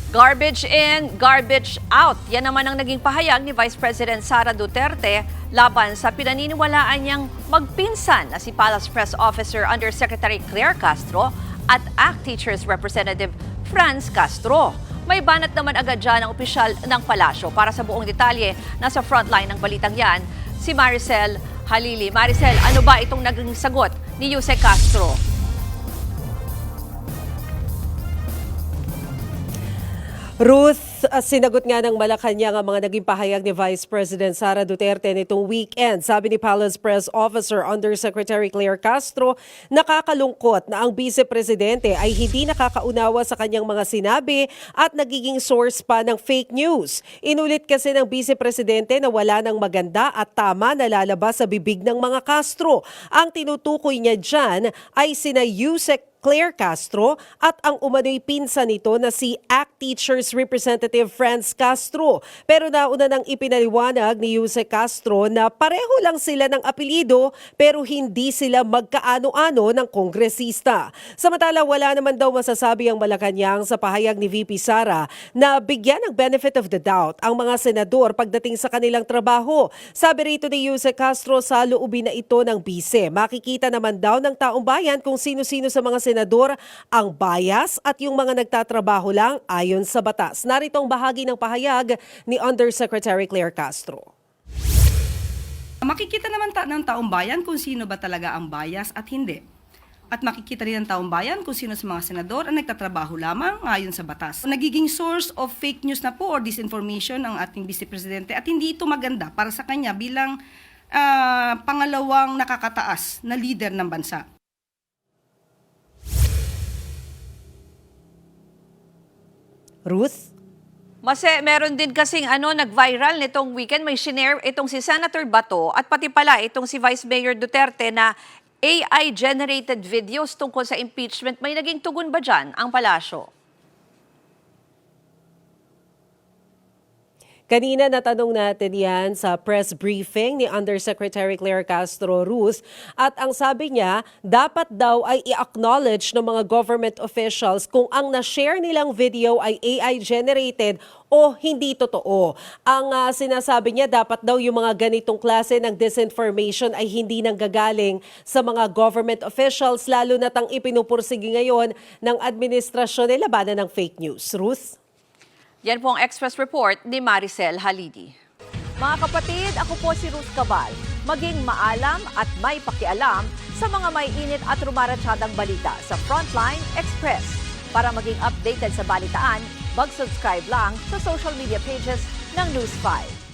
Garbage in, garbage out. Yan naman ang naging pahayag ni Vice President Sara Duterte laban sa pinaniniwalaan niyang magpinsan na si Palace Press Officer Undersecretary Claire Castro at ACT Teachers Representative Franz Castro. May banat naman agad dyan ang opisyal ng palasyo. Para sa buong detalye, nasa frontline ng balitang yan, si Maricel Halili. Maricel, ano ba itong naging sagot ni Yusek Castro? Ruth, sinagot nga ng Malacanang ang mga naging pahayag ni Vice President Sara Duterte nitong weekend. Sabi ni Palace Press Officer Undersecretary Claire Castro, nakakalungkot na ang Vice Presidente ay hindi nakakaunawa sa kanyang mga sinabi at nagiging source pa ng fake news. Inulit kasi ng Vice Presidente na wala ng maganda at tama na lalabas sa bibig ng mga Castro. Ang tinutukoy niya dyan ay sina Yusek Claire Castro at ang umano'y pinsan nito na si ACT Teachers Representative Franz Castro. Pero nauna nang ipinaliwanag ni Yusek Castro na pareho lang sila ng apelyido pero hindi sila magkaano-ano ng kongresista. Samantala wala naman daw masasabi ang Malacanang sa pahayag ni VP Sara na bigyan ng benefit of the doubt ang mga senador pagdating sa kanilang trabaho. Sabi rito ni Yusek Castro sa loobin na ito ng bise. Makikita naman daw ng taong bayan kung sino-sino sa mga senador ang bias at yung mga nagtatrabaho lang ayon sa batas. Narito ang bahagi ng pahayag ni Undersecretary Claire Castro. Makikita naman ng taong bayan kung sino ba talaga ang bias at hindi. At makikita rin ng taong bayan kung sino sa mga senador ang nagtatrabaho lamang ayon sa batas. Nagiging source of fake news na po or disinformation ang ating Vice Presidente at hindi ito maganda para sa kanya bilang pangalawang nakakataas na leader ng bansa. Ruth? Meron din kasing nag-viral nitong weekend, may shinare itong si Senator Bato at pati pala itong si Vice Mayor Duterte na AI-generated videos tungkol sa impeachment. May naging tugon ba dyan ang palasyo? Kanina natanong natin yan sa press briefing ni Undersecretary Claire Castro Ruth at ang sabi niya, dapat daw ay i-acknowledge ng mga government officials kung ang na-share nilang video ay AI-generated o hindi totoo. Ang sinasabi niya, dapat daw yung mga ganitong klase ng disinformation ay hindi nanggagaling sa mga government officials, lalo na tang ipinupursige ngayon ng administrasyon na labanan ng fake news. Ruth? Yan po ang Express Report ni Maricel Halidi. Mga kapatid, ako po si Ruth Cabal. Maging maalam at may pakialam sa mga may init at rumaratsadang balita sa Frontline Express. Para maging updated sa balitaan, mag-subscribe lang sa social media pages ng News 5.